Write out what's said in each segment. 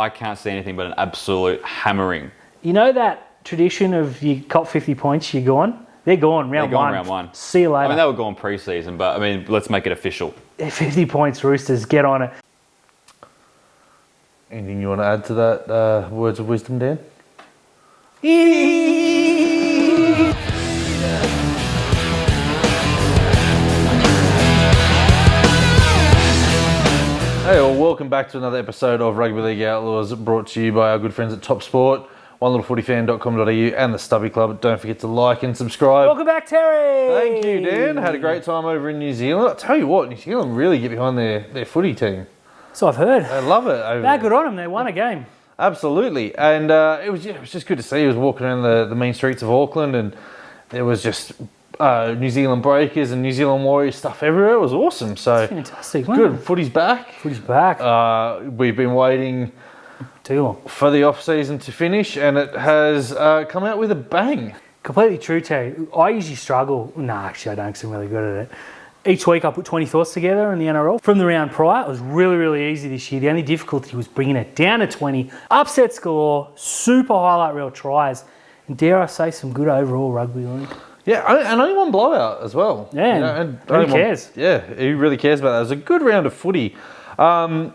I can't see anything but an absolute hammering. You know that tradition of you cop 50 points, you're gone? They're gone, round one. See you later. I mean, they were gone pre-season, but I mean, let's make it official. 50 points, Roosters, get on it. Anything you want to add to that words of wisdom, Dan? Hey, well, welcome back to another episode of Rugby League Outlaws, brought to you by our good friends at Top Sport, onelittlefootyfan.com.au and the Stubby Club. Don't forget to like and subscribe. welcome back, Terry. Thank you, Dan. Had a great time over in New Zealand. I'll tell you what, New Zealand really get behind their footy team. So I've heard. They love it over They're there. good on them. They won a game. Absolutely. And it was just good to see. He was walking around the main streets of Auckland and there was just New Zealand Breakers and New Zealand Warriors stuff everywhere. It was awesome. So Fantastic. good. Footy's back. Footy's back. We've been waiting Too long. for the off-season to finish and it has come out with a bang. Completely true, Terry. I usually struggle. No, actually, I don't because I'm really good at it. Each week I put 20 thoughts together in the NRL. From the round prior, it was really, really easy this year. The only difficulty was bringing it down to 20. Upsets galore, super highlight reel tries, and dare I say some good overall rugby league. Yeah, and only one blowout as well. Yeah, you know, and who only cares? Who really cares about that? It was a good round of footy. What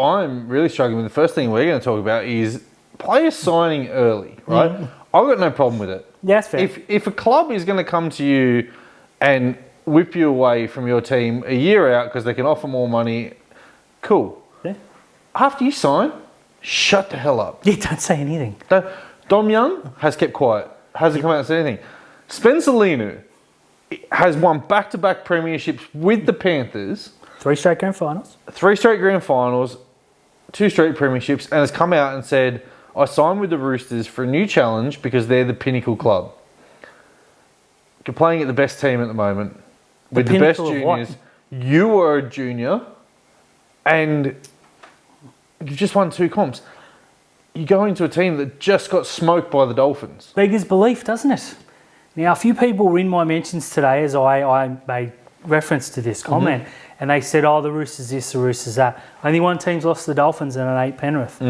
I'm really struggling with, the first thing we're going to talk about is players signing early, right? I've got no problem with it. Yeah, that's fair. If a club is going to come to you and whip you away from your team a year out because they can offer more money, cool. Yeah. After you sign, shut the hell up. Yeah, don't say anything. Dom Young has kept quiet, hasn't come out and said anything. Spencer Linu has won back-to-back premierships with the Panthers. 3 straight grand finals. 3 straight grand finals, 2 straight premierships, and has come out and said, I signed with the Roosters for a new challenge because they're the pinnacle club. You're playing at the best team at the moment. With the best juniors. You are a junior and you've just won 2 comps. You go into a team that just got smoked by the Dolphins. Beggars belief, doesn't it? Now, a few people were in my mentions today as I made reference to this comment, and they said, oh, the Roosters this, the Roosters that. Only one team's lost to the Dolphins and it ain't Penrith.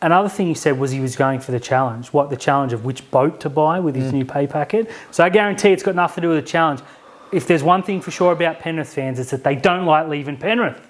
Another thing he said was he was going for the challenge. What, the challenge of which boat to buy with his new pay packet? So I guarantee it's got nothing to do with the challenge. If there's one thing for sure about Penrith fans, it's that they don't like leaving Penrith.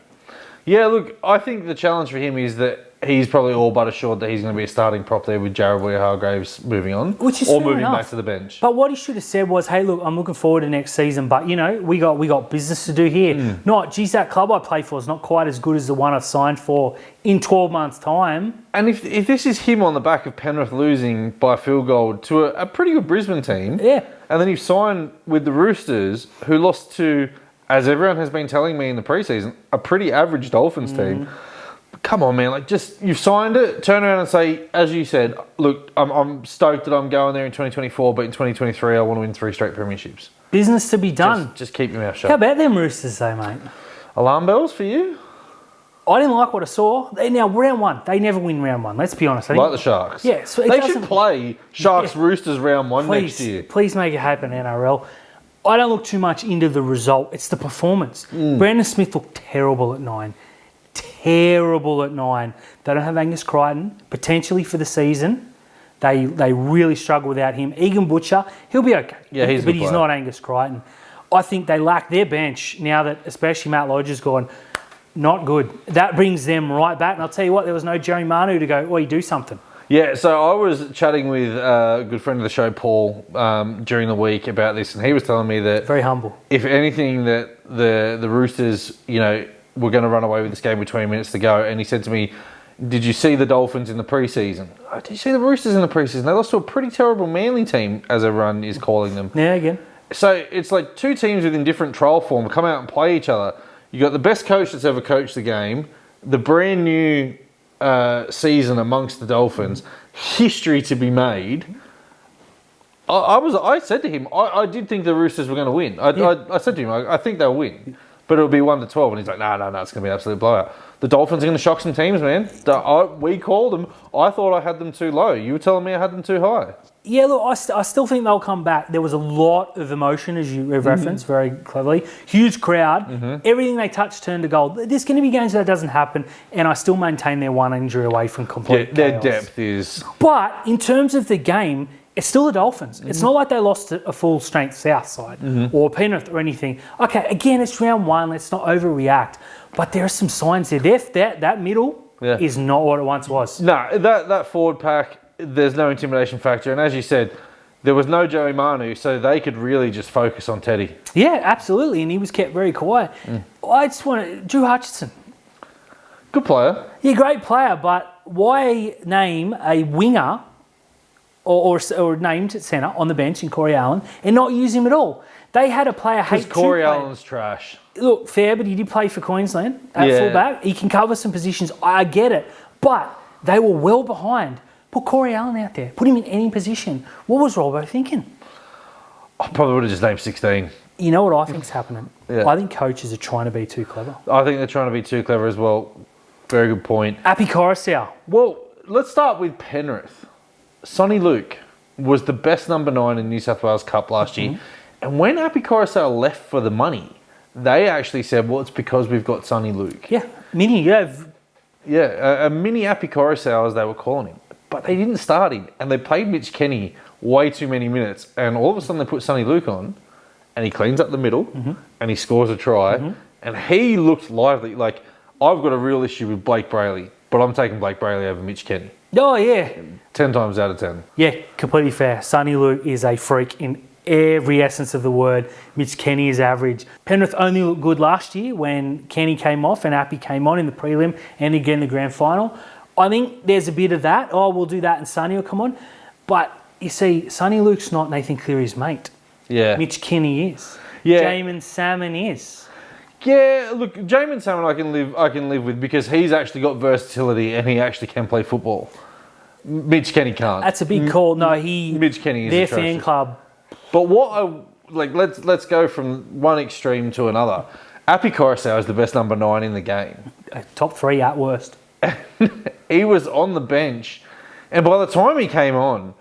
Yeah, look, I think the challenge for him is that he's probably all but assured that he's going to be a starting prop there with Jared Waerea-Hargreaves moving on. Which is or fair moving enough. back to the bench. But what he should have said was, hey, look, I'm looking forward to next season, but, you know, we got business to do here. Not, geez, that club I play for is not quite as good as the one I've signed for in 12 months' time. And if this is him on the back of Penrith losing by a field goal to a pretty good Brisbane team, Yeah. and then you sign with the Roosters, who lost to, as everyone has been telling me in the preseason, a pretty average Dolphins team. Come on, man! Like, just you've signed it. Turn around and say, as you said, look, I'm stoked that I'm going there in 2024, but in 2023 I want to win 3 straight premierships. Business to be done. Just keep your mouth shut. How about them Roosters, though, mate? Alarm bells for you? I didn't like what I saw. Now, round one, they never win round one. Let's be honest. Like the Sharks. Yeah, so it they doesn't- should play Sharks Roosters round 1 next year. Please make it happen, NRL. I don't look too much into the result. It's the performance. Brandon Smith looked terrible at 9. Terrible at 9. They don't have Angus Crichton, potentially for the season. They really struggle without him. Egan Butcher, he'll be okay. Yeah, he's a but good he's player. not Angus Crichton. I think they lack their bench now that especially Matt Lodge has gone. Not good. That brings them right back. And I'll tell you what, there was no Jerry Manu to go, you do something. Yeah, so I was chatting with a good friend of the show, Paul, during the week about this, and he was telling me that Very humble. if anything, that the Roosters, you know, were going to run away with this game with 20 minutes to go. And he said to me, did you see the Dolphins in the preseason? Oh, did you see the Roosters in the preseason? They lost to a pretty terrible Manly team, as everyone is calling them. Yeah, again. So it's like 2 teams within different trial form come out and play each other. You got the best coach that's ever coached the game, the brand new season amongst the Dolphins, history to be made. I said to him, I did think the Roosters were going to win. I said to him, I think they'll win, but it'll be 1-12. And he's like, no, it's going to be an absolute blowout. The Dolphins are going to shock some teams, man. We called them. I thought I had them too low. You were telling me I had them too high. Yeah, look, I still think they'll come back. There was a lot of emotion, as you referenced very cleverly. Huge crowd. Everything they touched turned to gold. There's going to be games where that doesn't happen, and I still maintain they're one injury away from complete their chaos. depth is... But in terms of the game, it's still the Dolphins. It's not like they lost a full strength South side or Penrith or anything. Okay, again, it's round one. Let's not overreact. But there are some signs there. That middle is not what it once was. No, that forward pack, there's no intimidation factor. And as you said, there was no Joey Manu, so they could really just focus on Teddy. Yeah, absolutely. And he was kept very quiet. I just want to... Drew Hutchison. Good player. Yeah, great player. But why name a winger or named at centre on the bench in Corey Allen and not use him at all? They had a player hate Because Corey Allen's trash. Look, fair, but he did play for Queensland at fullback. He can cover some positions. I get it. But they were well behind. Put Corey Allen out there. Put him in any position. What was Robbo thinking? I probably would have just named 16. You know what I think's happening? Yeah. I think coaches are trying to be too clever. I think they're trying to be too clever as well. Very good point. Api Coruscant. Well, let's start with Penrith. Sonny Luke was the best number 9 in New South Wales Cup last year. And when Api Coruscant left for the money, they actually said, well, it's because we've got Sonny Luke. Yeah, mini, Yeah, a mini Api Coruscant, as they were calling him. But they didn't start him. And they played Mitch Kenny way too many minutes. And all of a sudden they put Sonny Luke on, and he cleans up the middle, and he scores a try. And he looked lively. Like, I've got a real issue with Blake Brayley, but I'm taking Blake Brayley over Mitch Kenny. Oh, yeah. 10 times out of 10. Yeah, completely fair. Sonny Luke is a freak in every essence of the word. Mitch Kenny is average. Penrith only looked good last year when Kenny came off and Appy came on in the prelim and again the grand final. I think there's a bit of that. Oh, we'll do that and Sonny will come on. But you see, Sonny Luke's not Nathan Cleary's mate. Yeah. Mitch Kenny is. Yeah. Jamin Salmon is. Yeah, look, Jamin Salmon I can live with because he's actually got versatility and he actually can play football. Mitch Kenny can't. That's a big call. No, Mitch Kenny is their atrocious. fan club. But let's go from one extreme to another. Api Coruscant is the best number 9 in the game. Top 3 at worst. He was on the bench, and by the time he came on,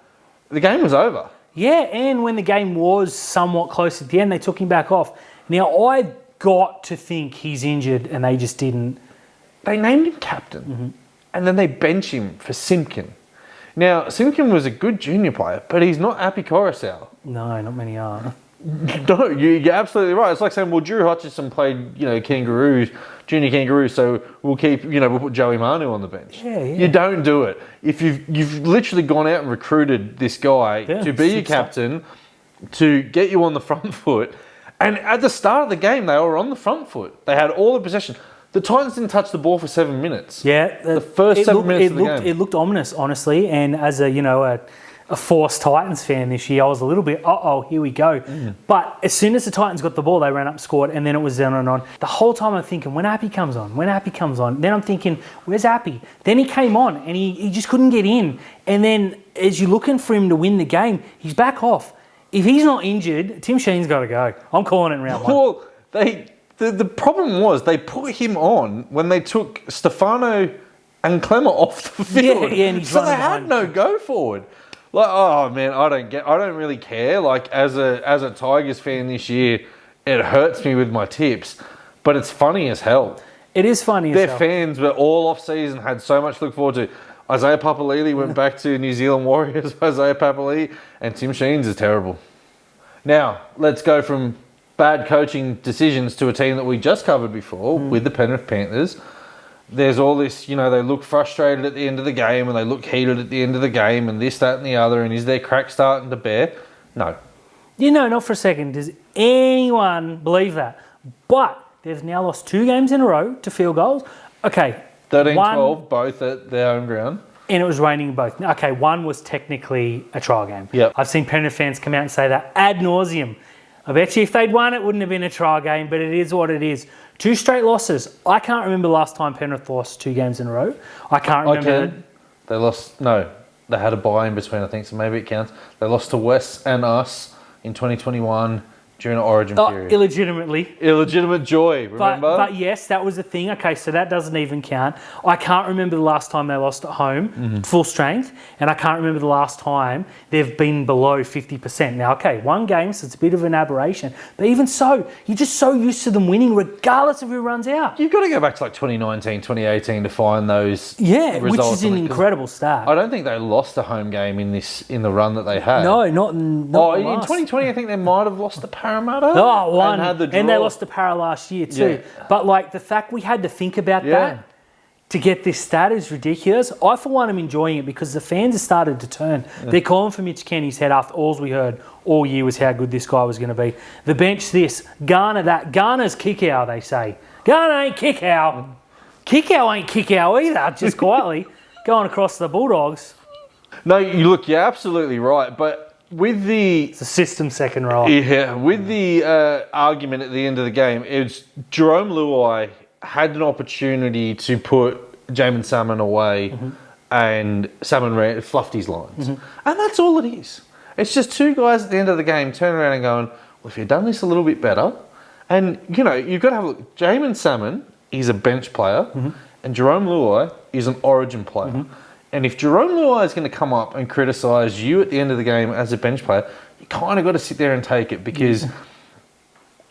the game was over. Yeah, and when the game was somewhat close at the end, they took him back off. Now, I've got to think he's injured, and they just didn't. They named him captain, and then they bench him for Simpkin. Now, Simpkin was a good junior player, but he's not Api Coruscant. No, not many are. No, you're absolutely right. It's like saying, well, Drew Hutchison played, kangaroos, junior kangaroos, so we'll put Joey Manu on the bench. Yeah. You don't do it. If you've literally gone out and recruited this guy to be your captain, to get you on the front foot, and at the start of the game, they were on the front foot. They had all the possession. The Titans didn't touch the ball for 7 minutes. Yeah. The first 7 minutes of the game. It looked ominous, honestly, and as a forced Titans fan this year, I was a little bit, here we go. But as soon as the Titans got the ball, they ran up, scored, and then it was down and on. The whole time I'm thinking, when Appy comes on. Then I'm thinking, where's Appy? Then he came on, and he just couldn't get in. And then as you're looking for him to win the game, he's back off. If he's not injured, Tim Sheen's got to go. I'm calling it in round one. Well, the problem was they put him on when they took Stefano and Clemmer off the field. Yeah, and he's so they running had behind. no go forward. Like, oh man, I don't really care. Like as a Tigers fan this year, it hurts me with my tips, but it's funny as hell. It is funny as Their hell. fans were all off season, had so much to look forward to. Isaiah Papali'i went back to New Zealand Warriors, Isaiah Papali'i, and Tim Sheens is terrible. Now, let's go from bad coaching decisions to a team that we just covered before with the Penrith Panthers. There's all this, they look frustrated at the end of the game and they look heated at the end of the game and this, that and the other, and is their crack starting to bear? No. Not for a second. Does anyone believe that? But they've now lost 2 games in a row to field goals. Okay. 13-12, both at their home ground. And it was raining both. Okay, one was technically a trial game. Yep. I've seen Penrith fans come out and say that ad nauseum. I bet you if they'd won, it wouldn't have been a trial game, but it is what it is. 2 straight losses. I can't remember the last time Penrith lost 2 games in a row. I can't remember. They lost, no, they had a bye in between, I think, so maybe it counts. They lost to West and us in 2021 during an Origin period. Illegitimately. Illegitimate joy, remember? But yes, that was the thing. Okay, so that doesn't even count. I can't remember the last time they lost at home, full strength, and I can't remember the last time they've been below 50%. Now, okay, one game, so it's a bit of an aberration. But even so, you're just so used to them winning regardless of who runs out. You've got to go back to like 2019, 2018 to find those Yeah, which results. is an incredible start. I don't think they lost a home game in the run that they had. No, not in last. 2020, I think they might have lost to Parramatta. Oh, one. And had the draw. And they lost to Para last year too. Yeah. But like the fact we had to think about that to get this stat is ridiculous. I, for one, am enjoying it because the fans have started to turn. Yeah. They're calling for Mitch Kenny's head after all we heard all year was how good this guy was going to be. The bench this, Garner that. Garner's kick-ow, they say. Garner ain't kick-ow. Kick-ow ain't kick-ow either, just quietly going across the Bulldogs. No, you're absolutely right. But with it's a system second row. Yeah, with the argument at the end of the game, it's Jerome Luai had an opportunity to put Jamin Salmon away and Salmon fluffed his lines. And that's all it is. It's just two guys at the end of the game turning around and going, well, if you'd done this a little bit better, and, you know, you've got to have a look. Jamin Salmon is a bench player and Jerome Luai is an Origin player. And if Jerome Luai is going to come up and criticise you at the end of the game as a bench player, you kind of got to sit there and take it because,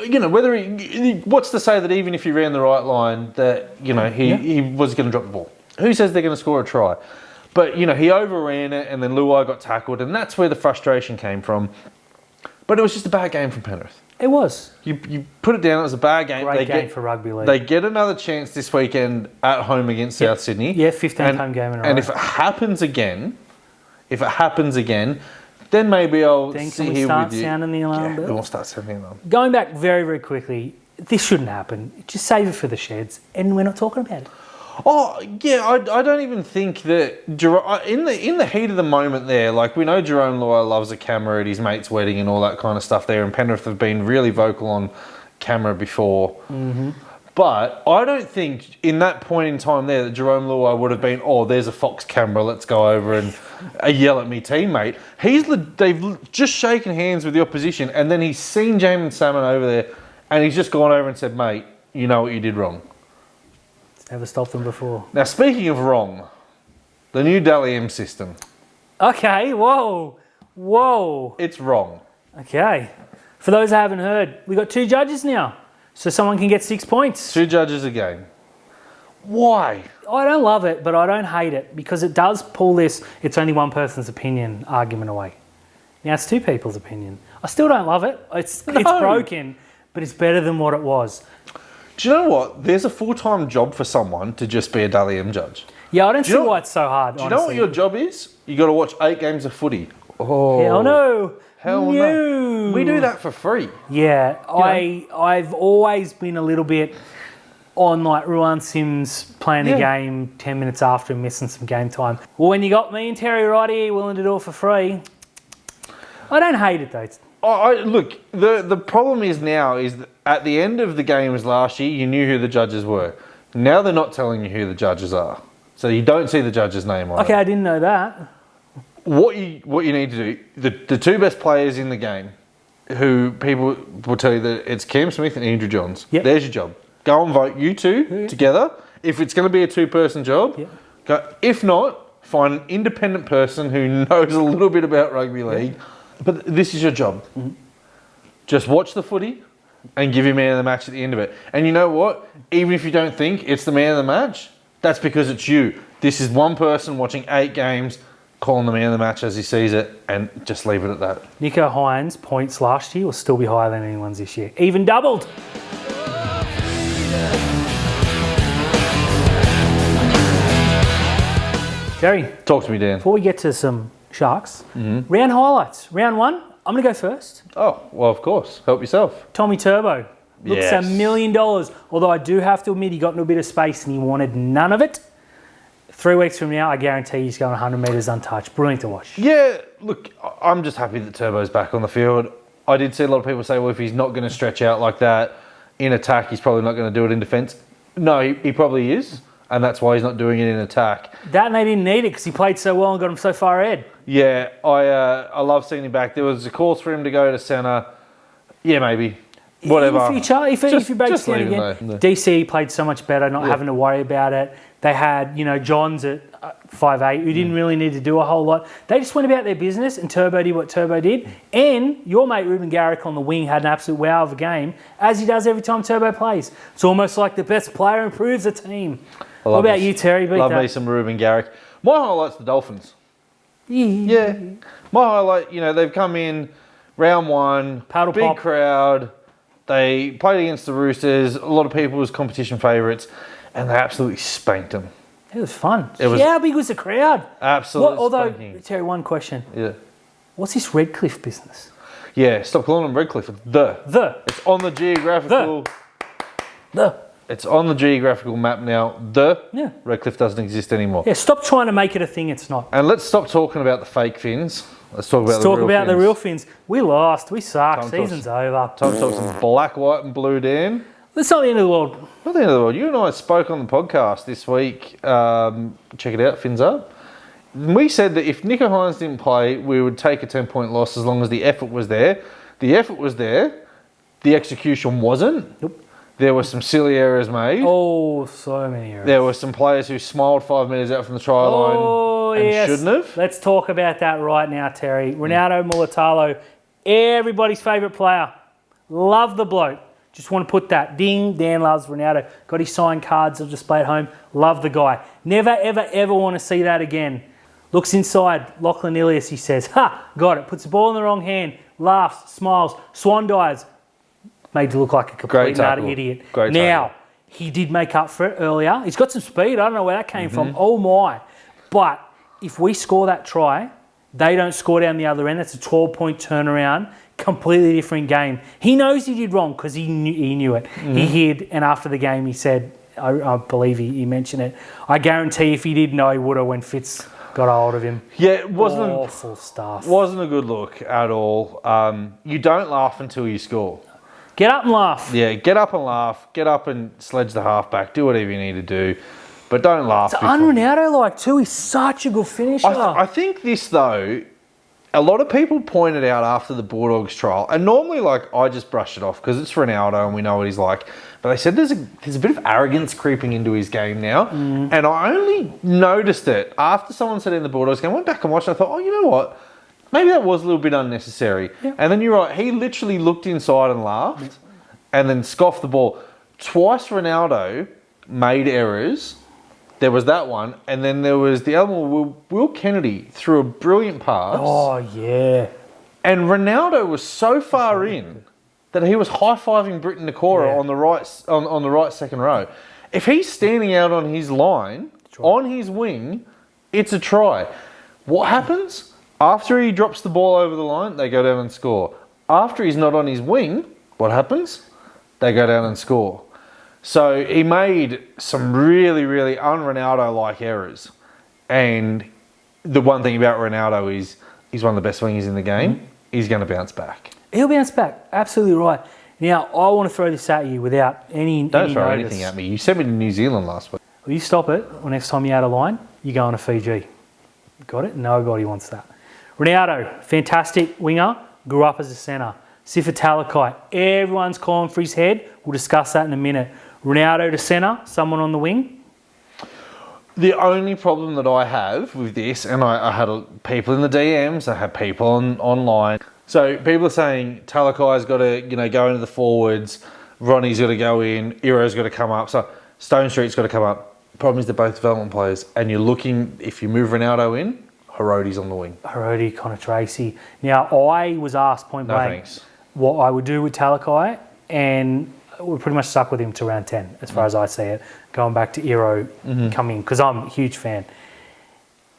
you know, what's to say that even if he ran the right line that, you know, he was going to drop the ball? Who says they're going to score a try? But, you know, he overran it and then Luai got tackled and that's where the frustration came from. But it was just a bad game from Penrith. It was. You put it down, it was a bad game. Great game for rugby league. They get another chance this weekend at home against South Sydney. Yeah, 15th home game in a row. And if it happens again, then maybe I'll sit here with you. Sounding the alarm bell? We'll start sounding the alarm. Going back very, very quickly, this shouldn't happen. Just save it for the sheds, and we're not talking about it. Oh, yeah, I don't even think that... In the heat of the moment there, like, we know Jerome Luai loves a camera at his mate's wedding and all that kind of stuff there, and Penrith have been really vocal on camera before. But I don't think in that point in time there that Jerome Luai would have been, oh, there's a Fox camera, let's go over and yell at me teammate. They've just shaken hands with the opposition, and then he's seen Jamin Salmon over there, and he's just gone over and said, mate, you know what you did wrong. Never stopped them before. Now, speaking of wrong, the new Dally M system. Okay, whoa. It's wrong. Okay. For those that haven't heard, we got 2 judges now. So someone can get 6 points. 2 judges a game. Why? I don't love it, but I don't hate it because it does pull this, it's only one person's opinion argument away. Now it's 2 people's opinion. I still don't love it. It's broken, but it's better than what it was. Do you know what? There's a full-time job for someone to just be a Dally M judge. Yeah, I don't see why it's so hard, Do you know what your job is? You got to watch 8 games of footy. Oh. Hell no. Hell no. We do that for free. Yeah, I've always been a little bit on like Ruan Sims playing a game 10 minutes after and missing some game time. Well, when you got me and Terry right here willing to do it for free, I don't hate it though. Look, the problem is now is that at the end of the games last year, you knew who the judges were. Now they're not telling you who the judges are. So you don't see the judge's name on it. Okay, I didn't know that. What you need to do, the 2 best players in the game, who people will tell you that it's Cam Smith and Andrew Johns. Yep. There's your job. Go and vote you 2 together. If it's going to be a 2-person job, go. If not, find an independent person who knows a little bit about rugby league. But this is your job. Just watch the footy and give your man of the match at the end of it. And you know what? Even if you don't think it's the man of the match, that's because it's you. This is one person watching 8 games, calling the man of the match as he sees it, and just leave it at that. Nico Hines' points last year will still be higher than anyone's this year. Even doubled. Terry. Talk to me, Dan. Before we get to some Sharks, round highlights. Round 1, I'm going to go first. Oh, well, of course. Help yourself. Tommy Turbo. Looks Yes. $1 million. Although I do have to admit he got into a bit of space and he wanted none of it. 3 weeks from now, I guarantee he's going 100 metres untouched. Brilliant to watch. Yeah, look, I'm just happy that Turbo's back on the field. I did see a lot of people say, well, if he's not going to stretch out like that in attack, he's probably not going to do it in defence. No, he probably is, and that's why he's not doing it in attack. That and they didn't need it because he played so well and got him so far ahead. Yeah, I love seeing him back. There was a call for him to go to centre. Yeah, maybe. Whatever. In the future, if you break just down leave him again, though. DC played so much better, not Yeah. having to worry about it. They had, Johns at 5'8", who didn't really need to do a whole lot. They just went about their business, and Turbo did what Turbo did. And your mate Ruben Garrick on the wing had an absolute wow of a game, as he does every time Turbo plays. It's almost like the best player improves a team. What about you, Terry? Beat Love that. me some Ruben Garrick. My highlight's the Dolphins. Yeah. Yeah. My highlight, they've come in round one, Paddle big pop. crowd. They played against the Roosters. A lot of people was competition favourites, and they absolutely spanked them. It was fun. It was- How big was the crowd? Absolutely Although, spanking. Terry, one question. Yeah. What's this Redcliffe business? Yeah, stop calling them Redcliffe. It's the. It's on the geographical. It's on the geographical map now. Yeah. Redcliffe doesn't exist anymore. Yeah, stop trying to make it a thing it's not. And let's stop talking about the fake fins. Let's talk about The real Finns. We lost. We suck. Tom Season's over. Time to talk some black, white, and blue, Dan. It's not the end of the world. Not the end of the world. You and I spoke on the podcast this week. Check it out, Fins Up. We said that if Nico Hines didn't play, we would take a 10-point loss as long as the effort was there. The effort was there. The execution wasn't. Nope. There were some silly errors made. Oh, so many errors. There were some players who smiled 5 metres out from the try line and yes. shouldn't have. Let's talk about that right now, Terry. Ronaldo Mulatalo, everybody's favourite player. Love the bloke. Just want to put that. Ding, Dan loves Ronaldo. Got his signed cards on display at home. Love the guy. Never, ever, ever want to see that again. Looks inside. Lachlan Ilias, he says, ha, got it. Puts the ball in the wrong hand. Laughs, smiles, swan dives. Made to look like a complete and utter idiot. Great now, tackle. he did make up for it earlier. He's got some speed. I don't know where that came from. Oh, my. But if we score that try, they don't score down the other end. That's a 12-point turnaround. Completely different game. He knows he did wrong because he knew it. He hid, and after the game he said, I believe he mentioned it, I guarantee if he did know, he would have when Fitz got a hold of him. Yeah, it wasn't awful stuff. Wasn't a good look at all. You don't laugh until you score. Get up and laugh. Yeah, get up and laugh. Get up and sledge the halfback. Do whatever you need to do. But don't laugh. It's un-Ronaldo-like too. He's such a good finisher. I think this, though, a lot of people pointed out after the Bulldogs trial, and normally, I just brush it off because it's Ronaldo and we know what he's like. But they said there's a bit of arrogance creeping into his game now. And I only noticed it after someone said in the Bulldogs game. I went back and watched and I thought, oh, you know what? Maybe that was a little bit unnecessary. Yeah. And then you're right, he literally looked inside and laughed and then scoffed the ball. Twice Ronaldo made errors. There was that one. And then there was the other one, Will Kennedy threw a brilliant pass. Oh, yeah. And Ronaldo was so far in that he was high-fiving Britton Nakora on the right second row. If he's standing out on his line, on his wing, it's a try. What happens? After he drops the ball over the line, they go down and score. After he's not on his wing, what happens? They go down and score. So he made some really, really un-Ronaldo-like errors. And the one thing about Ronaldo is he's one of the best wingers in the game. He's going to bounce back. He'll bounce back. Absolutely right. Now, I want to throw this at you without any Don't throw notice. anything at me. You sent me to New Zealand last week. Will you stop it? Well, next time you're out of line, you go on to Fiji. Got it? Nobody wants that. Ronaldo, fantastic winger, grew up as a centre. Sifa Talakai, everyone's calling for his head. We'll discuss that in a minute. Ronaldo to centre, someone on the wing. The only problem that I have with this, and I had people in the DMs, I had people online. So people are saying Talakai's got to go into the forwards, Ronnie's got to go in, Iro's got to come up, so Stone Street's got to come up. Problem is they're both development players, and you're looking, if you move Ronaldo in, Hirodi's on the wing. Hirodi, Connor Tracy. Now, I was asked point blank what I would do with Talakai, and we're pretty much stuck with him to round 10, as far as I see it, going back to Iro coming, because I'm a huge fan.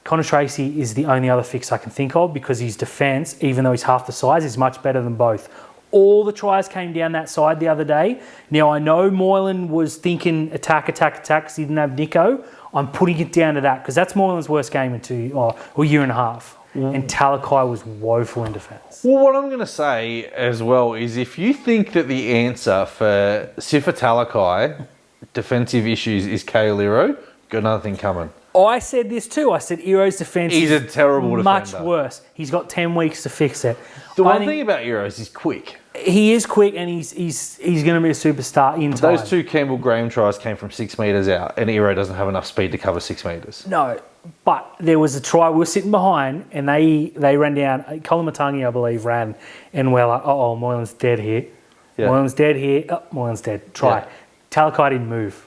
Connor Tracy is the only other fix I can think of because his defence, even though he's half the size, is much better than both. All the tries came down that side the other day. Now, I know Moylan was thinking attack because he didn't have Nico. I'm putting it down to that because that's Moylan's worst game in a year and a half. And Talakai was woeful in defence. Well, what I'm going to say as well is if you think that the answer for Sifa Talakai defensive issues is Kale Iro, got another thing coming. I said this too. I said Iro's defence is a terrible much defender. worse. He's got 10 weeks to fix it. The one thing about Iro is he's quick. He is quick, and he's going to be a superstar in time. Those 2 Campbell Graham tries came from 6 metres out, and Ero doesn't have enough speed to cover 6 metres. No, but there was a try. We were sitting behind, and they ran down. Colin Matangi, I believe, ran, and we're like, Moylan's dead here. Yeah. Moylan's dead here. Oh, Moylan's dead. Try. Yeah. Talakai didn't move.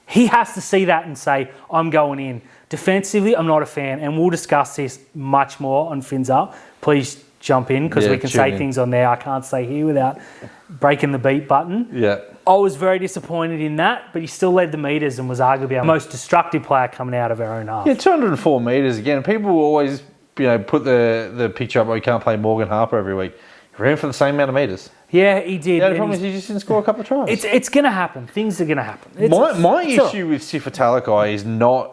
He has to see that and say, I'm going in. Defensively, I'm not a fan, and we'll discuss this much more on Fins Up. Please jump in, because we can say things on there I can't say here without breaking the beat button. Yeah. I was very disappointed in that, but he still led the metres and was arguably our most destructive player coming out of our own half. Yeah, 204 metres again. People always, put the picture up where you can't play Morgan Harper every week. He ran for the same amount of metres. Yeah, he did. The problem is he just didn't score a couple of tries. It's going to happen. Things are going to happen. My issue with Sifa Talakai is not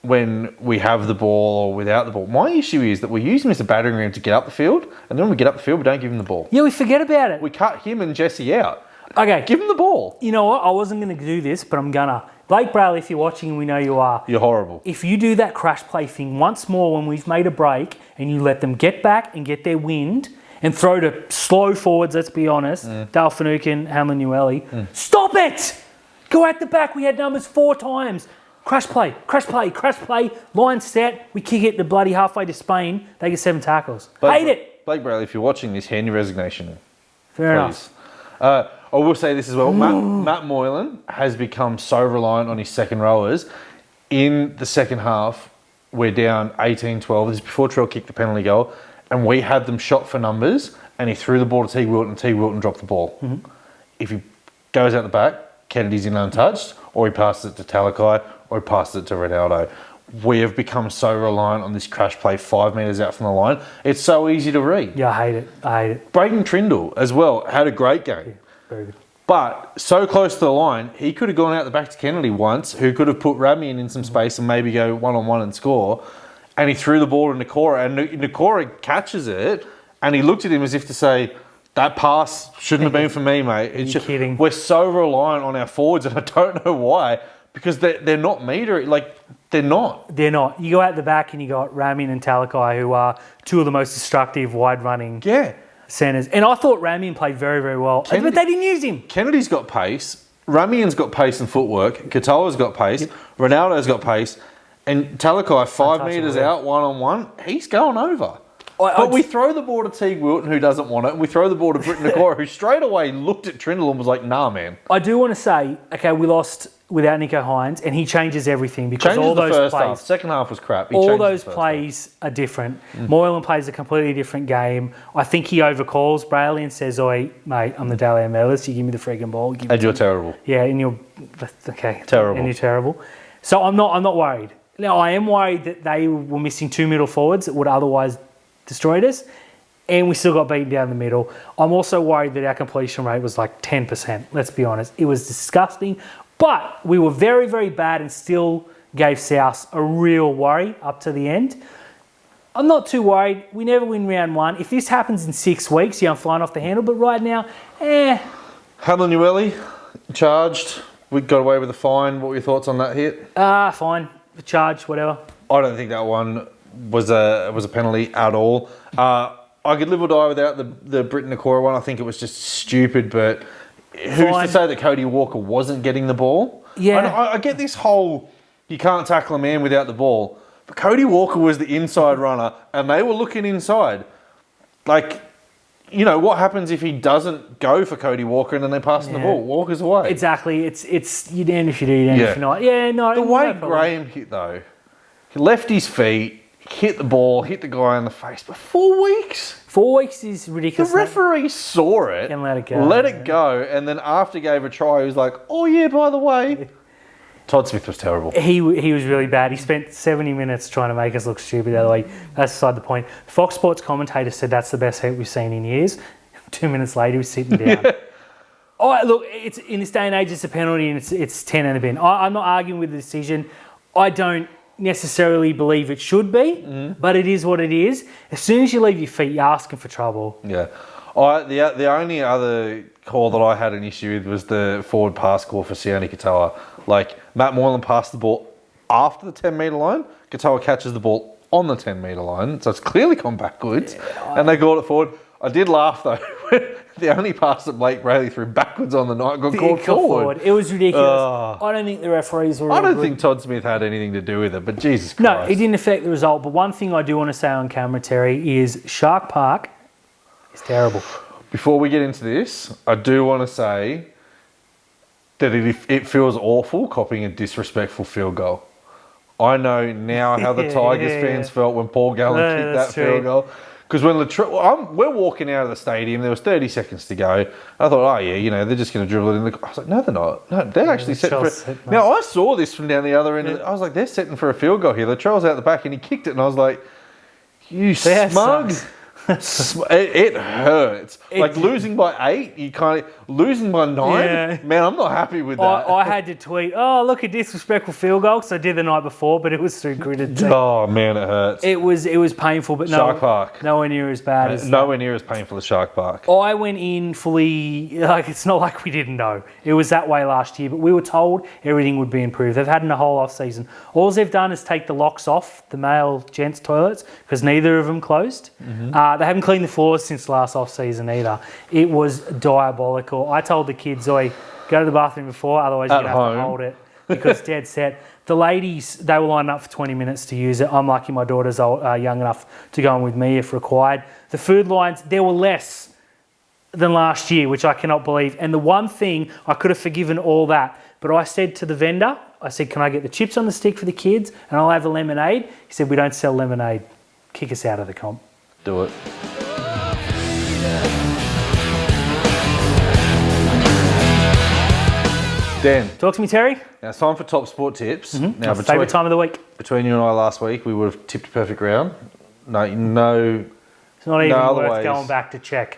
when we have the ball or without the ball. My issue is that we use him as a battering ram to get up the field, and then when we get up the field, we don't give him the ball. Yeah, we forget about it. We cut him and Jesse out. Okay. Give him the ball. You know what? I wasn't going to do this, but I'm going to. Blake Braille, if you're watching, we know you are. You're horrible. If you do that crash play thing once more when we've made a break and you let them get back and get their wind and throw to slow forwards, let's be honest, Dale Finucane, Hamlin Ueli, stop it! Go at the back. We had numbers 4 times. Crash play, line set, we kick it to bloody halfway to Spain, they get 7 tackles. Hate it. Blake Braille, if you're watching this, hand your resignation in. Fair enough. I will say this as well. Matt Moylan has become so reliant on his second rowers. In the second half, we're down 18-12. This is before Trell kicked the penalty goal. And we had them shot for numbers. And he threw the ball to T. Wilton. And T. Wilton dropped the ball. Mm-hmm. If he goes out the back, Kennedy's in untouched. Or he passes it to Talakai. Or he passes it to Ronaldo. We have become so reliant on this crash play 5 metres out from the line. It's so easy to read. Yeah, I hate it. Braden Trindle as well had a great game. Yeah, very good. But so close to the line, he could have gone out the back to Kennedy once, who could have put Ramian in some space and maybe go one-on-one and score. And he threw the ball to Nakora, and Nakora catches it, and he looked at him as if to say, that pass shouldn't have been for me, mate. You're kidding. We're so reliant on our forwards, and I don't know why, because they're not they're not. They're not. You go out the back and you got Ramian and Talakai, who are 2 of the most destructive, wide-running centres. And I thought Ramian played very, very well. But they didn't use him. Kennedy's got pace. Ramian's got pace and footwork. Katoa's got pace. Yep. Ronaldo's got pace. And Talakai, 5 metres out, one-on-one, he's going over. But we throw the ball to Teague Wilton, who doesn't want it, and we throw the ball to Britton Nakora, who straight away looked at Trindle and was like, nah, man. I do want to say, okay, we lost without Nico Hines, and he changes everything because all those first plays... half. Second half was crap. All those plays are different. Moylan plays a completely different game. I think he overcalls Brayley and says, oi, mate, I'm the Dally Mellis. You give me the freaking ball. And you're terrible. Yeah, and you're... Okay. Terrible. And you're terrible. So I'm not worried. Now, I am worried that they were missing 2 middle forwards that would otherwise destroyed us, and we still got beaten down the middle. I'm also worried that our completion rate was like 10%, let's be honest. It was disgusting, but we were very, very bad and still gave South a real worry up to the end. I'm not too worried. We never win round 1. If this happens in 6 weeks, I'm flying off the handle, but right now, Hamlin Ueli, charged. We got away with a fine. What were your thoughts on that hit? Fine. Charge, whatever. I don't think that one was a penalty at all. I could live or die without the Britton Nakora one. I think it was just stupid, but who's to say that Cody Walker wasn't getting the ball? Yeah. I get this whole, you can't tackle a man without the ball, but Cody Walker was the inside runner, and they were looking inside. Like, you know, what happens if he doesn't go for Cody Walker and then they pass the ball? Walker's away. Exactly. It's you damned if you do, you damned if you're not. Yeah, no. The way Graham hit, though, he left his feet, hit the ball, hit the guy in the face, but 4 weeks? 4 weeks is ridiculous. The referee saw it and let it go. And then after gave a try, he was like, oh yeah, by the way. Todd Smith was terrible. He was really bad. He spent 70 minutes trying to make us look stupid. By the way, that's beside the point. Fox Sports commentator said that's the best heat we've seen in years. 2 minutes later, he was sitting down. Oh, look, it's in this day and age, it's a penalty and it's 10 and a bin. I'm not arguing with the decision. I don't necessarily believe it should be, but it is what it is. As soon as you leave your feet, you're asking for trouble. Yeah. The only other call that I had an issue with was the forward pass call for Sione Katoa. Like, Matt Moylan passed the ball after the 10-metre line. Katoa catches the ball on the 10-metre line, so it's clearly gone backwards, and they called it forward. I did laugh though. The only pass that Blake Brayley threw backwards on the night got called forward. It was ridiculous. I don't think the referees were. I don't think Todd Smith had anything to do with it, but Jesus Christ. No, it didn't affect the result. But one thing I do want to say on camera, Terry, is Shark Park is terrible. Before we get into this, I do want to say that it feels awful copying a disrespectful field goal. I know now how the Tigers fans felt when Paul Gallen kicked that field goal. Because when we're walking out of the stadium, there was 30 seconds to go. I thought, oh yeah, you know, they're just going to dribble it in. I was like, no, they're not. No, they're actually setting for it. Now, I saw this from down the other end. I was like, they're setting for a field goal here. Latrell's out the back and he kicked it. And I was like, you smug. It hurts. Like losing by 8, losing by 9. Yeah. Man, I'm not happy with that. I had to tweet, oh, look at disrespectful field goal, because I did the night before, but it was too gritted. Oh man, it hurts. It was painful, but Shark Park. nowhere near as bad as nowhere near as painful as Shark Park. I went in fully, like, it's not like we didn't know. It was that way last year, but we were told everything would be improved. They've had in the whole off season. All they've done is take the locks off the male gents toilets, because neither of them closed. They haven't cleaned the floors since last off season either. It was diabolical. I told the kids, oi, go to the bathroom before, otherwise you're going to have to hold it, because dead set. The ladies, they were lining up for 20 minutes to use it. I'm lucky my daughter's young enough to go in with me if required. The food lines, there were less than last year, which I cannot believe. And the one thing, I could have forgiven all that, but I said to the vendor, I said, can I get the chips on the stick for the kids and I'll have a lemonade? He said, we don't sell lemonade. Kick us out of the comp. Do it. Dan. Talk to me, Terry. Now it's time for top sport tips. Now, My favourite time of the week. Between you and I last week, we would have tipped a perfect round. No, It's not even worth going back to check.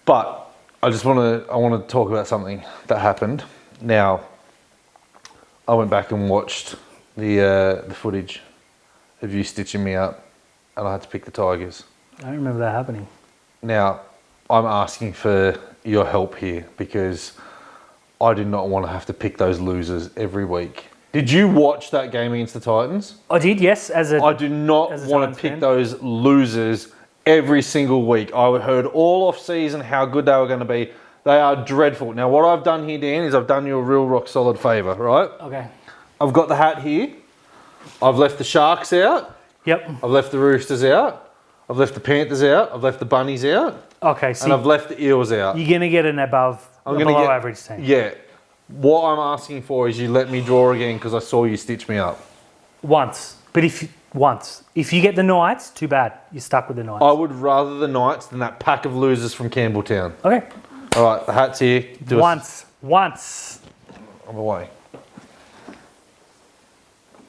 But I want to talk about something that happened. Now, I went back and watched the footage of you stitching me up, and I had to pick the Tigers. I don't remember that happening. Now, I'm asking for your help here because I did not want to have to pick those losers every week. Did you watch that game against the Titans? I did, yes. I do not want to pick those losers every single week. I heard all off season how good they were going to be. They are dreadful. Now, what I've done here, Dan, is I've done you a real rock solid favour, right? Okay. I've got the hat here. I've left the Sharks out. Yep. I've left the Roosters out. I've left the Panthers out. I've left the Bunnies out. Okay, so and I've left the Eels out. You're going to get an below average team. Yeah. What I'm asking for is you let me draw again because I saw you stitch me up. Once. But if you get the Knights, too bad. You're stuck with the Knights. I would rather the Knights than that pack of losers from Campbelltown. Okay. All right, the hat's here. Once. I'm away.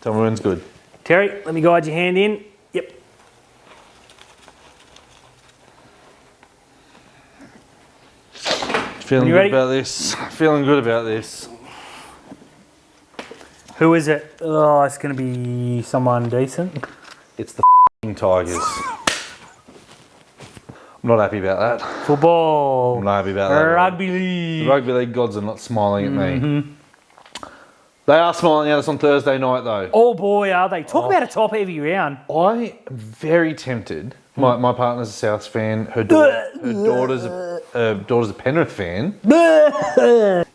Tell me when's good. Terry, let me guide your hand in. Yep. Feeling good about this. Feeling good about this. Who is it? Oh, it's going to be someone decent. It's the Tigers. I'm not happy about that. Football. I'm not happy about that. Rugby league. The rugby league gods are not smiling at me. They are smiling at us on Thursday night, though. Oh boy, are they. Talk about a top-heavy round. I am very tempted. My partner's a Souths fan. Her daughter's a Penrith fan.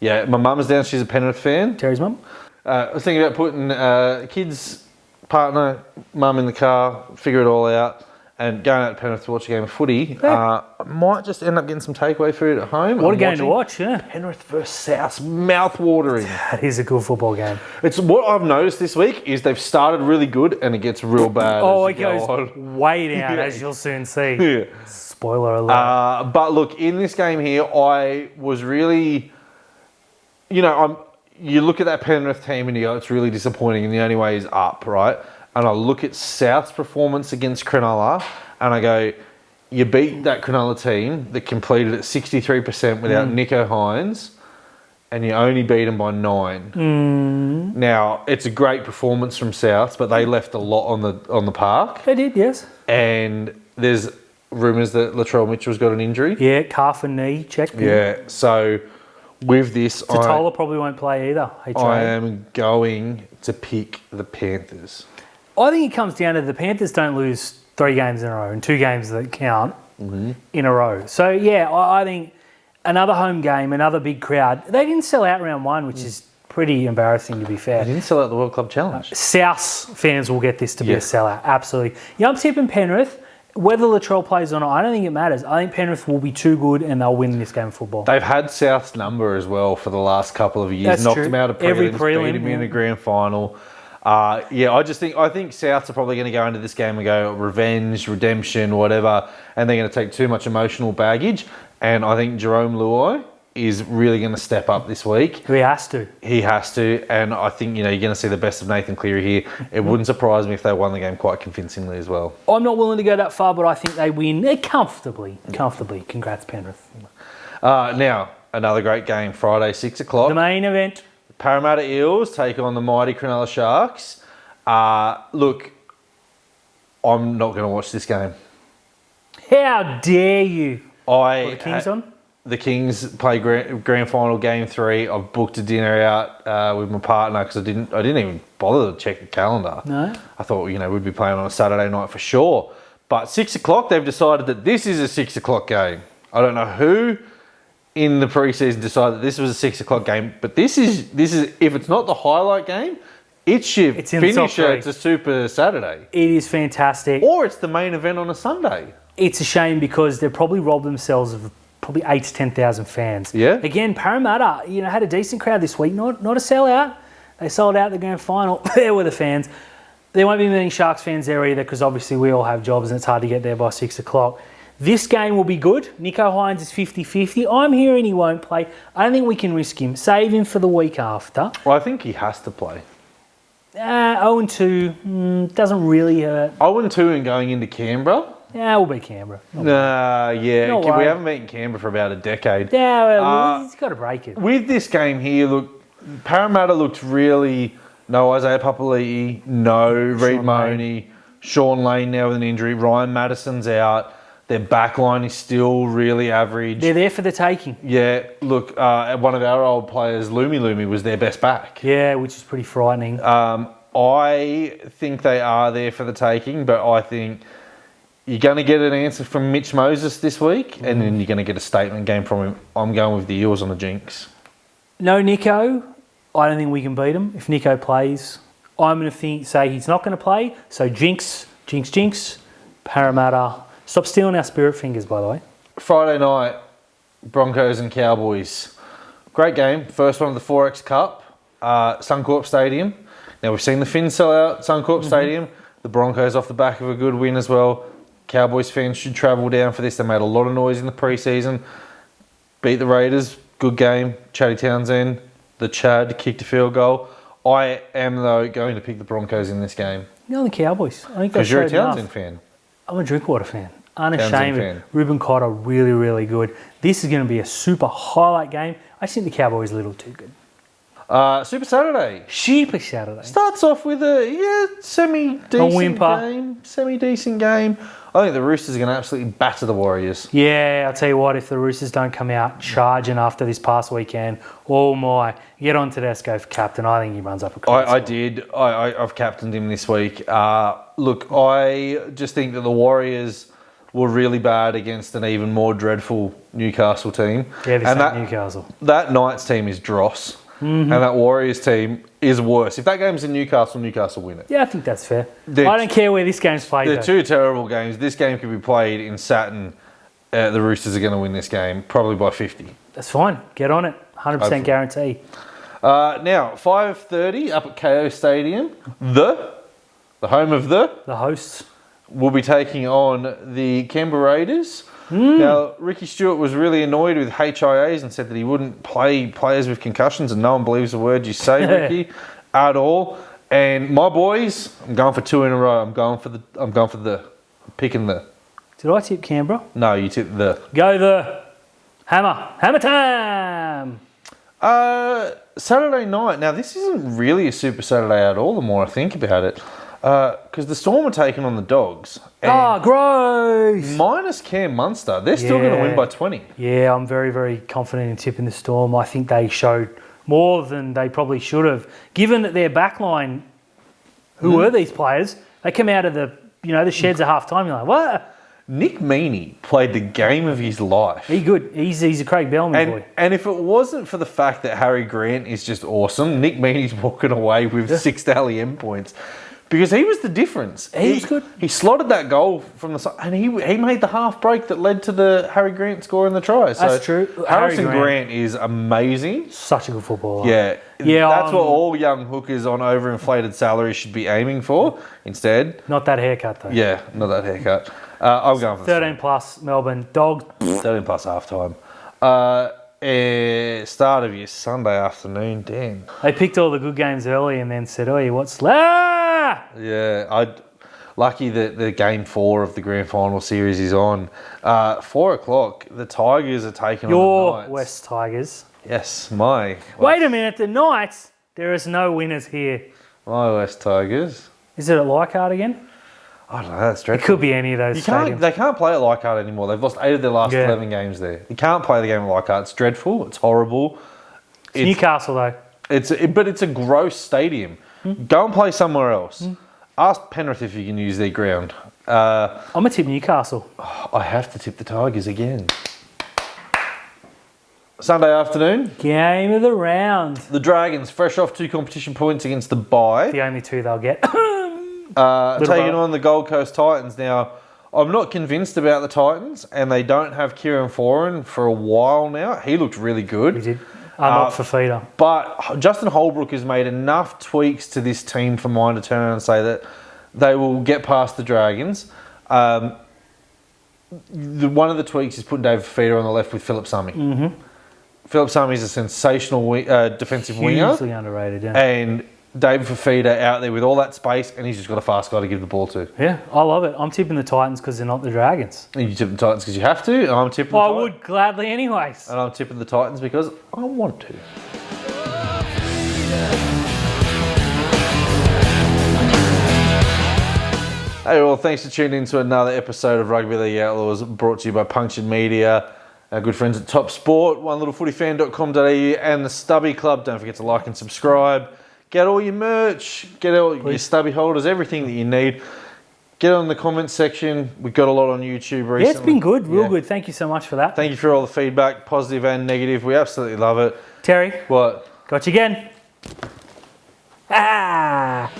Yeah, my mum's down. She's a Penrith fan. Terry's mum. I was thinking about putting kids, partner, mum in the car, figure it all out, and going out to Penrith to watch a game of footy. I might just end up getting some takeaway food at home. What a game to watch, yeah. Penrith versus Souths, mouth-watering. That is a good football game. It's what I've noticed this week is they've started really good and it gets real bad. Oh, it goes way down, as you'll soon see. Yeah. Spoiler alert. But look, in this game here, I was really, you look at that Penrith team and you go, it's really disappointing and the only way is up, right? And I look at South's performance against Cronulla and I go, you beat that Cronulla team that completed at 63% without Nico Hines and you only beat them by 9. Now, it's a great performance from Souths, but they left a lot on the park. They did, yes. And there's rumours that Latrell Mitchell's got an injury. Yeah, calf and knee, check. Yeah, so with this, Totola probably won't play either. I am going to pick the Panthers. I think it comes down to the Panthers don't lose 3 games in a row and 2 games that count. in a row. So, yeah, I think another home game, another big crowd. They didn't sell out round one, which is pretty embarrassing, to be fair. They didn't sell out the World Club Challenge. South fans will get this to be a sellout, absolutely. Yeah, I'm tipping Penrith. Whether Latrell plays or not, I don't think it matters. I think Penrith will be too good and they'll win this game of football. They've had South's number as well for the last couple of years. That's Knocked true. them out of Every prelims, prelim, beat them in the grand final. I think Souths are probably going to go into this game and go revenge, redemption, whatever, and they're going to take too much emotional baggage. And I think Jerome Luai is really going to step up this week. He has to. He has to, and I think you're going to see the best of Nathan Cleary here. It wouldn't surprise me if they won the game quite convincingly as well. I'm not willing to go that far, but I think they win comfortably. Comfortably. Congrats, Penrith. Now, another great game, Friday, 6 o'clock. The main event. Parramatta Eels take on the mighty Cronulla Sharks. Look, I'm not going to watch this game. How dare you? The Kings on? The Kings play grand final game 3. I've booked a dinner out with my partner because I didn't even bother to check the calendar. No. I thought we'd be playing on a Saturday night for sure. But 6 o'clock, they've decided that this is a 6 o'clock game. I don't know who in the preseason decided that this was a 6 o'clock game, but this is if it's not the highlight game, it's your It's in the top finisher. three. It's a super Saturday, It is fantastic. or it's the main event on a Sunday. It's a shame because they've probably robbed themselves of probably 8,000 to 10,000 fans. Yeah. Again, Parramatta, had a decent crowd this week. Not a sellout. They sold out the grand final. There were the fans. There won't be many Sharks fans there either because obviously we all have jobs and it's hard to get there by 6 o'clock. This game will be good. Nico Hines is 50-50. I'm hearing he won't play. I don't think we can risk him. Save him for the week after. Well, I think he has to play. 0-2 doesn't really hurt. 0-2 and going into Canberra. Yeah, we'll beat Canberra. We No way. haven't beaten Canberra for about a decade. Yeah, well, he's got to break it. With this game here, look, Parramatta looked really... No Isaiah Papali'i, no Reid Mooney, Sean Lane now with an injury, Ryan Madison's out. Their backline is still really average. They're there for the taking. Yeah, look, one of our old players, Lumi, was their best back. Yeah, which is pretty frightening. I think they are there for the taking, but I think you're going to get an answer from Mitch Moses this week, and then you're going to get a statement game from him. I'm going with the Eels on the jinx. No Nico. I don't think we can beat him. If Nico plays, I'm going to say he's not going to play. So jinx, Parramatta. Stop stealing our spirit fingers, by the way. Friday night, Broncos and Cowboys. Great game. First one of the 4X Cup, Suncorp Stadium. Now, we've seen the Finns sell out Suncorp Stadium. The Broncos off the back of a good win as well. Cowboys fans should travel down for this. They made a lot of noise in the preseason. Beat the Raiders. Good game. Chatty Townsend, the Chad, kicked a field goal. I am, though, going to pick the Broncos in this game. You're on the Cowboys. I think Because you're a showed enough. Townsend fan. I'm a Drinkwater fan. Unashamed. Townsend fan. Ruben Cotter, really, really good. This is going to be a super highlight game. I just think the Cowboys are a little too good. Super Saturday. Super Saturday. Starts off with a semi-decent game. I think the Roosters are going to absolutely batter the Warriors. Yeah, I'll tell you what, if the Roosters don't come out charging after this past weekend, oh my, get on Tedesco for captain. I think he runs up a court I score. did. I've captained him this week. Look, I just think that the Warriors were really bad against an even more dreadful Newcastle team. Yeah, this and ain't Newcastle. That Knights team is dross. And that Warriors team is worse. If that game's in Newcastle, Newcastle win it. Yeah, I think that's fair. They're I don't care where this game's played. They're though. two terrible games. This game could be played in Saturn. The Roosters are going to win this game, probably by 50. That's fine. Get on it. 100% Hopefully. guarantee. Now, 5:30 up at KO Stadium. The home of the hosts. will be taking on the Canberra Raiders. Now, Ricky Stewart was really annoyed with HIAs and said that he wouldn't play players with concussions, and no one believes a word you say, Ricky, at all. And my boys, I'm going for 2 in a row. I'm picking the. Did I tip Canberra? No, you took the. Go the hammer time. Saturday night. Now, this isn't really a Super Saturday at all, the more I think about it. Because the Storm are taking on the Dogs. And Gross. minus Cam Munster, they're still going to win by 20. Yeah, I'm very, very confident in tipping the Storm. I think they showed more than they probably should have. Given that their backline, who were these players? They come out of the sheds at half time. You're like, what? Nick Meaney played the game of his life. He's good. He's a Craig Bellamy boy. And if it wasn't for the fact that Harry Grant is just awesome, Nick Meaney's walking away with 6 Dally M points. Because he was the difference. He was good. He slotted that goal from the side, and he made the half break that led to the Harry Grant score in the try. So That's true. Harrison Harry Grant is amazing. Such a good footballer. Yeah. Yeah, That's what all young hookers on overinflated salaries should be aiming for. Instead, Not that haircut, though. yeah, not that haircut. I'm going for 13 plus, Melbourne. Dog. 13 plus half time. Start of your Sunday afternoon, damn. They picked all the good games early and then said, "Oh, what's left?" Yeah, lucky that the game 4 of the grand final series is on. 4 o'clock, the Tigers are taking on the Your Knights. West Tigers. Yes, my Wait a minute, the Knights. There is no winners here. my West Tigers. Is it at Leichhardt again? I don't know, that's It dreadful. could be any of those stadiums. They can't play at Leichhardt anymore. They've lost 8 of their last 11 games there. You can't play the game at Leichhardt. It's dreadful. It's horrible. It's Newcastle, though. But it's a gross stadium. Go and play somewhere else. Ask Penrith if you can use their ground. I'm going to tip Newcastle. I have to tip the Tigers again. Sunday afternoon, Game of the round. the Dragons, fresh off 2 competition points against the bye, The only 2 they'll get. taking bit. on the Gold Coast Titans. Now, I'm not convinced about the Titans, and they don't have Kieran Foran for a while now. He looked really We good. did. Not for feeder. But Justin Holbrook has made enough tweaks to this team for mine to turn around and say that they will get past the Dragons. One of the tweaks is putting David Fifita on the left with Philip Summy. Mm-hmm. Philip Summy is a sensational defensive winger. Hugely underrated, yeah. And David Fifita out there with all that space, and he's just got a fast guy to give the ball to. Yeah, I love it. I'm tipping the Titans because they're not the Dragons. And you tip the Titans because you have to, and I'm tipping the Well, I Titans. would gladly anyways. And I'm tipping the Titans because I want to. Hey, well, thanks for tuning in to another episode of Rugby League Outlaws, brought to you by Punctured Media, our good friends at Top Sport, onelittleFootyFan.com.au, and the Stubby Club. Don't forget to like and subscribe. Get all your merch, get all your Stubby holders, everything that you need. Get on the comments section. We've got a lot on YouTube recently. Yeah, it's been good, real good. Thank you so much for that. Thank you for all the feedback, positive and negative. We absolutely love it. Terry, What? got you again. Ah!